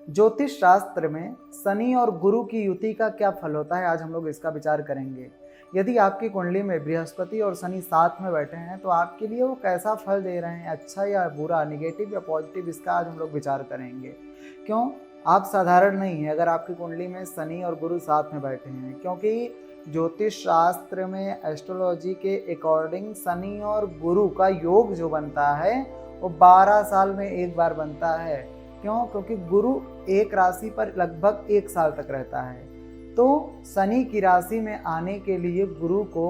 ज्योतिष शास्त्र में शनि और गुरु की युति का क्या फल होता है, आज हम लोग इसका विचार करेंगे। यदि आपकी कुंडली में बृहस्पति और शनि साथ में बैठे हैं तो आपके लिए वो कैसा फल दे रहे हैं, अच्छा या बुरा, निगेटिव या पॉजिटिव, इसका आज हम लोग विचार करेंगे। क्यों? आप साधारण नहीं हैं अगर आपकी कुंडली में शनि और गुरु साथ में बैठे हैं, क्योंकि ज्योतिष शास्त्र में एस्ट्रोलॉजी के अकॉर्डिंग शनि और गुरु का योग जो बनता है वो 12 साल में एक बार बनता है। क्यों? क्योंकि गुरु एक राशि पर लगभग 1 साल तक रहता है, तो शनि की राशि में आने के लिए गुरु को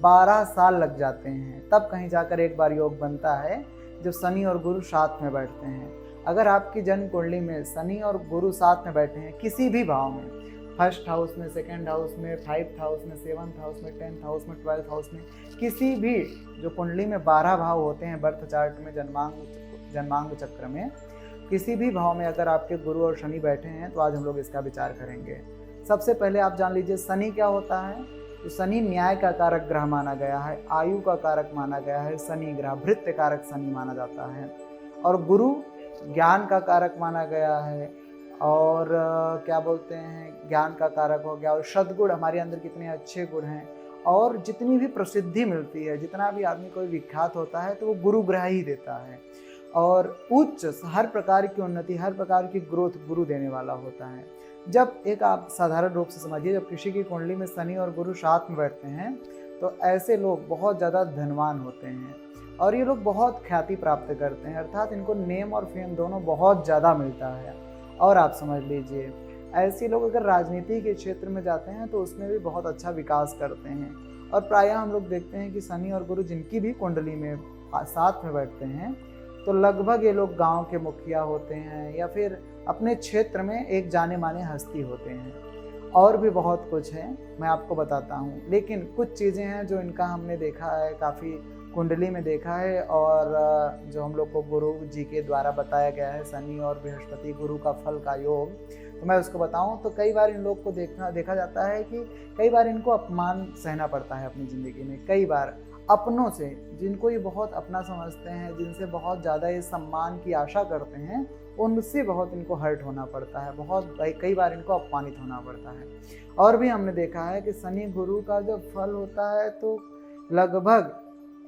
12 साल लग जाते हैं, तब कहीं जाकर एक बार योग बनता है जब शनि और गुरु साथ में बैठते हैं। अगर आपकी जन्म कुंडली में शनि और गुरु साथ में बैठे हैं किसी भी भाव में, फर्स्ट हाउस में, सेकंड हाउस में, 5th हाउस में, 7th हाउस में, 10th हाउस में, 12th हाउस में, किसी भी जो कुंडली में 12 भाव होते हैं बर्थ चार्ट में, जन्मांग चक्र में, किसी भी भाव में अगर आपके गुरु और शनि बैठे हैं तो आज हम लोग इसका विचार करेंगे। सबसे पहले आप जान लीजिए शनि क्या होता है। तो शनि न्याय का कारक ग्रह माना गया है, आयु का कारक माना गया है, शनि ग्रह भृत्य कारक शनि माना जाता है। और गुरु ज्ञान का कारक माना गया है, और क्या बोलते हैं, ज्ञान का कारक हो गया। और सद्गुण, हमारे अंदर कितने अच्छे गुण हैं, और जितनी भी प्रसिद्धि मिलती है, जितना भी आदमी कोई विख्यात होता है तो वो गुरु ग्रह ही देता है। और उच्च हर प्रकार की उन्नति, हर प्रकार की ग्रोथ गुरु देने वाला होता है। जब एक आप साधारण रूप से समझिए, जब किसी की कुंडली में शनि और गुरु साथ में बैठते हैं तो ऐसे लोग बहुत ज़्यादा धनवान होते हैं और ये लोग बहुत ख्याति प्राप्त करते हैं, अर्थात इनको नेम और फेम दोनों बहुत ज़्यादा मिलता है। और आप समझ लीजिए, ऐसे लोग अगर राजनीति के क्षेत्र में जाते हैं तो उसमें भी बहुत अच्छा विकास करते हैं। और प्रायः हम लोग देखते हैं कि शनि और गुरु जिनकी भी कुंडली में साथ में बैठते हैं तो लगभग ये लोग गांव के मुखिया होते हैं या फिर अपने क्षेत्र में एक जाने माने हस्ती होते हैं। और भी बहुत कुछ है, मैं आपको बताता हूँ, लेकिन कुछ चीज़ें हैं जो इनका हमने देखा है, काफ़ी कुंडली में देखा है, और जो हम लोग को गुरु जी के द्वारा बताया गया है, शनि और बृहस्पति गुरु का फल का योग, तो मैं उसको बताऊँ तो कई बार इन लोग को देखा जाता है कि कई बार इनको अपमान सहना पड़ता है अपनी ज़िंदगी में। कई बार अपनों से, जिनको ये बहुत अपना समझते हैं, जिनसे बहुत ज़्यादा ये सम्मान की आशा करते हैं, उनसे बहुत इनको हर्ट होना पड़ता है, बहुत कई बार इनको अपमानित होना पड़ता है। और भी हमने देखा है कि शनि गुरु का जब फल होता है तो लगभग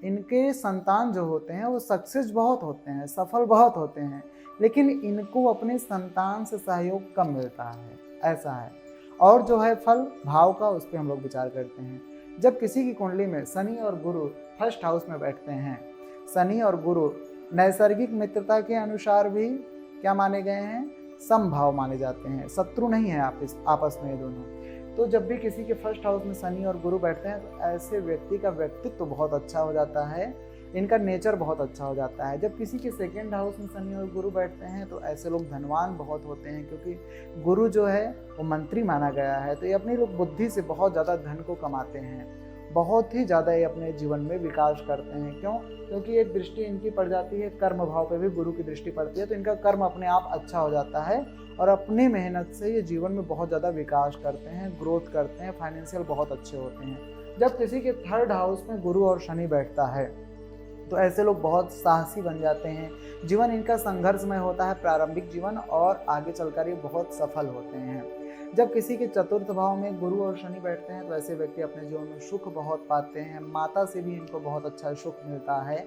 इनके संतान जो होते हैं वो सक्सेस बहुत होते हैं, सफल बहुत होते हैं, लेकिन इनको अपने संतान से सहयोग कम मिलता है, ऐसा है। और जो है फल भाव का, उस पर हम लोग विचार करते हैं। जब किसी की कुंडली में शनि और गुरु फर्स्ट हाउस में बैठते हैं, शनि और गुरु नैसर्गिक मित्रता के अनुसार भी क्या माने गए हैं, समभाव माने जाते हैं, शत्रु नहीं है आपस में ये दोनों। तो जब भी किसी के फर्स्ट हाउस में शनि और गुरु बैठते हैं तो ऐसे व्यक्ति का व्यक्तित्व तो बहुत अच्छा हो जाता है, इनका नेचर बहुत अच्छा हो जाता है। जब किसी के सेकंड हाउस में शनि और गुरु बैठते हैं तो ऐसे लोग धनवान बहुत होते हैं, क्योंकि गुरु जो है वो मंत्री माना गया है, तो ये अपनी लोग बुद्धि से बहुत ज़्यादा धन को कमाते हैं, बहुत ही ज़्यादा ये अपने जीवन में विकास करते हैं। क्यों? क्योंकि एक दृष्टि इनकी पड़ जाती है, कर्म भाव पे भी गुरु की दृष्टि पड़ती है, तो इनका कर्म अपने आप अच्छा हो जाता है और अपनी मेहनत से ये जीवन में बहुत ज़्यादा विकास करते हैं, ग्रोथ करते हैं, फाइनेंशियल बहुत अच्छे होते हैं। जब किसी के थर्ड हाउस में गुरु और शनि बैठता है तो ऐसे लोग बहुत साहसी बन जाते हैं, जीवन इनका संघर्षमय होता है, प्रारंभिक जीवन, और आगे चलकर ये बहुत सफल होते हैं। जब किसी के चतुर्थ भाव में गुरु और शनि बैठते हैं तो ऐसे व्यक्ति अपने जीवन में सुख बहुत पाते हैं, माता से भी इनको बहुत अच्छा सुख मिलता है,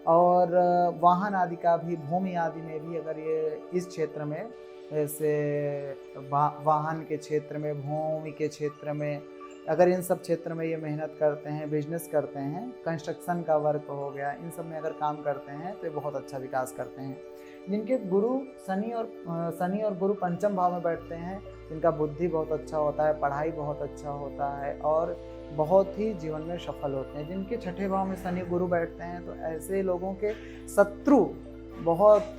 और वाहन आदि का भी, भूमि आदि में भी, अगर ये इस क्षेत्र में, जैसे वाहन के क्षेत्र में, भूमि के क्षेत्र में, अगर इन सब क्षेत्र में ये मेहनत करते हैं, बिजनेस करते हैं, कंस्ट्रक्शन का वर्क हो गया, इन सब में अगर काम करते हैं तो ये बहुत अच्छा विकास करते हैं। जिनके गुरु शनि और गुरु पंचम भाव में बैठते हैं, जिनका बुद्धि बहुत अच्छा होता है, पढ़ाई बहुत अच्छा होता है और बहुत ही जीवन में सफल होते हैं। जिनके छठे भाव में शनि गुरु बैठते हैं तो ऐसे लोगों के शत्रु बहुत,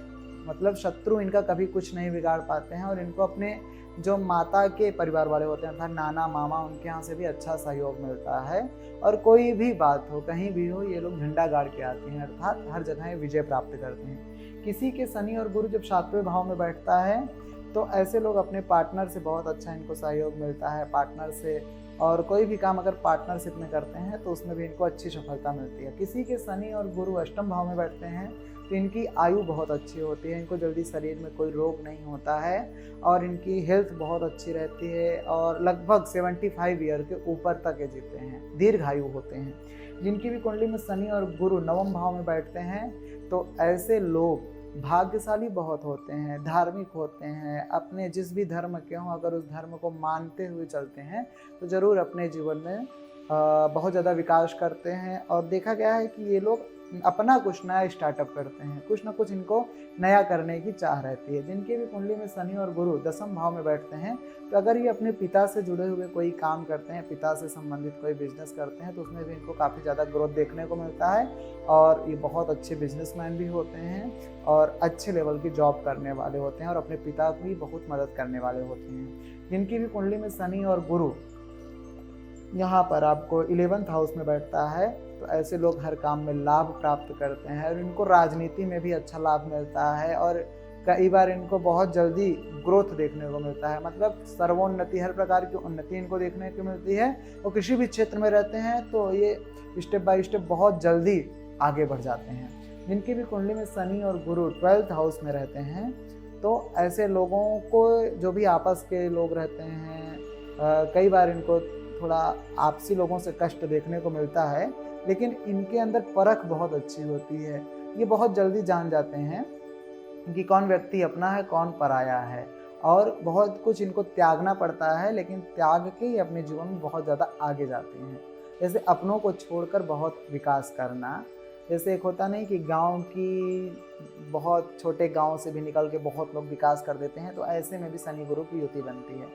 मतलब शत्रु इनका कभी कुछ नहीं बिगाड़ पाते हैं, और इनको अपने जो माता के परिवार वाले होते हैं, अर्थात नाना मामा, उनके यहाँ से भी अच्छा सहयोग मिलता है, और कोई भी बात हो, कहीं भी हो, ये लोग झंडा गाड़ के आते हैं, अर्थात हर जगह विजय प्राप्त करते हैं। किसी के शनि और गुरु जब 7वें भाव में बैठता है तो ऐसे लोग अपने पार्टनर से बहुत अच्छा इनको सहयोग मिलता है, पार्टनर से, और कोई भी काम अगर पार्टनरशिप में करते हैं तो उसमें भी इनको अच्छी सफलता मिलती है। किसी के शनि और गुरु अष्टम भाव में बैठते हैं तो इनकी आयु बहुत अच्छी होती है, इनको जल्दी शरीर में कोई रोग नहीं होता है और इनकी हेल्थ बहुत अच्छी रहती है और लगभग 75 ईयर के ऊपर तक ये जीते हैं, दीर्घायु होते हैं। जिनकी भी कुंडली में शनि और गुरु नवम भाव में बैठते हैं तो ऐसे लोग भाग्यशाली बहुत होते हैं, धार्मिक होते हैं, अपने जिस भी धर्म के हों अगर उस धर्म को मानते हुए चलते हैं तो ज़रूर अपने जीवन में बहुत ज़्यादा विकास करते हैं। और देखा गया है कि ये लोग अपना कुछ नया स्टार्टअप करते हैं, कुछ ना कुछ इनको नया करने की चाह रहती है। जिनकी भी कुंडली में शनि और गुरु दसम भाव में बैठते हैं तो अगर ये अपने पिता से जुड़े हुए कोई काम करते हैं, पिता से संबंधित कोई बिजनेस करते हैं तो उसमें भी इनको काफ़ी ज़्यादा ग्रोथ देखने को मिलता है और ये बहुत अच्छे बिजनेसमैन भी होते हैं और अच्छे लेवल की जॉब करने वाले होते हैं और अपने पिता की बहुत मदद करने वाले होते हैं। जिनकी भी कुंडली में शनि और गुरु यहाँ पर आपको 11th हाउस में बैठता है तो ऐसे लोग हर काम में लाभ प्राप्त करते हैं और इनको राजनीति में भी अच्छा लाभ मिलता है और कई बार इनको बहुत जल्दी ग्रोथ देखने को मिलता है, मतलब सर्वोन्नति, हर प्रकार की उन्नति इनको देखने को मिलती है और किसी भी क्षेत्र में रहते हैं तो ये स्टेप बाय स्टेप बहुत जल्दी आगे बढ़ जाते हैं। जिनकी भी कुंडली में शनि और गुरु 12th हाउस में रहते हैं तो ऐसे लोगों को, जो भी आपस के लोग रहते हैं, कई बार इनको थोड़ा आपसी लोगों से कष्ट देखने को मिलता है, लेकिन इनके अंदर परख बहुत अच्छी होती है। ये बहुत जल्दी जान जाते हैं कि कौन व्यक्ति अपना है कौन पराया है और बहुत कुछ इनको त्यागना पड़ता है, लेकिन त्याग के ही अपने जीवन में बहुत ज़्यादा आगे जाते हैं। जैसे अपनों को छोड़कर बहुत विकास करना, जैसे एक होता नहीं कि गांव की बहुत छोटे गांव से भी निकल के बहुत लोग विकास कर देते हैं, तो ऐसे में भी शनि गुरु की युति बनती है।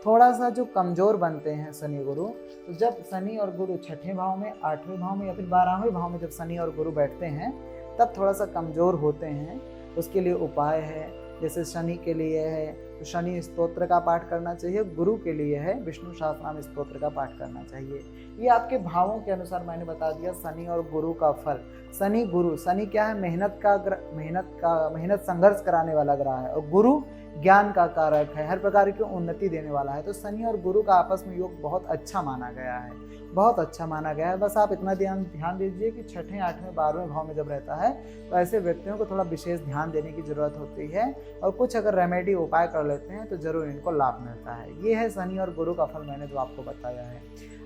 थोड़ा सा जो कमज़ोर बनते हैं शनि गुरु, तो जब शनि और गुरु छठे भाव में, 8वें भाव में या फिर 12वें भाव में जब शनि और गुरु बैठते हैं तब थोड़ा सा कमज़ोर होते हैं। उसके लिए उपाय है, जैसे शनि के लिए है तो शनि स्तोत्र का पाठ करना चाहिए, गुरु के लिए है विष्णु सहस्त्रनाम स्तोत्र का पाठ करना चाहिए। ये आपके भावों के अनुसार मैंने बता दिया शनि और गुरु का फल। शनि गुरु, शनि क्या है, मेहनत संघर्ष कराने वाला ग्रह है और गुरु ज्ञान का कारक है, हर प्रकार की उन्नति देने वाला है। तो शनि और गुरु का आपस में योग बहुत अच्छा माना गया है, बहुत अच्छा माना गया है। बस आप इतना ध्यान दीजिए कि छठे, 8वें, 12वें भाव में जब रहता है तो ऐसे व्यक्तियों को थोड़ा विशेष ध्यान देने की जरूरत होती है और कुछ अगर रेमेडी उपाय कर लेते हैं तो जरूर इनको लाभ मिलता है। ये है शनि और गुरु का फल मैंने जो आपको बताया है।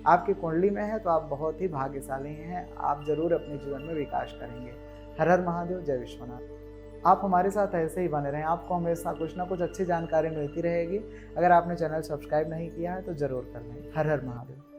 आपकी कुंडली में है तो आप बहुत ही भाग्यशाली हैं, आप जरूर अपने जीवन में विकास करेंगे। हर हर महादेव, जय विश्वनाथ। आप हमारे साथ ऐसे ही बने रहें, आपको हमेशा कुछ ना कुछ अच्छी जानकारी मिलती रहेगी। अगर आपने चैनल सब्सक्राइब नहीं किया है तो ज़रूर कर लें। हर हर महादेव।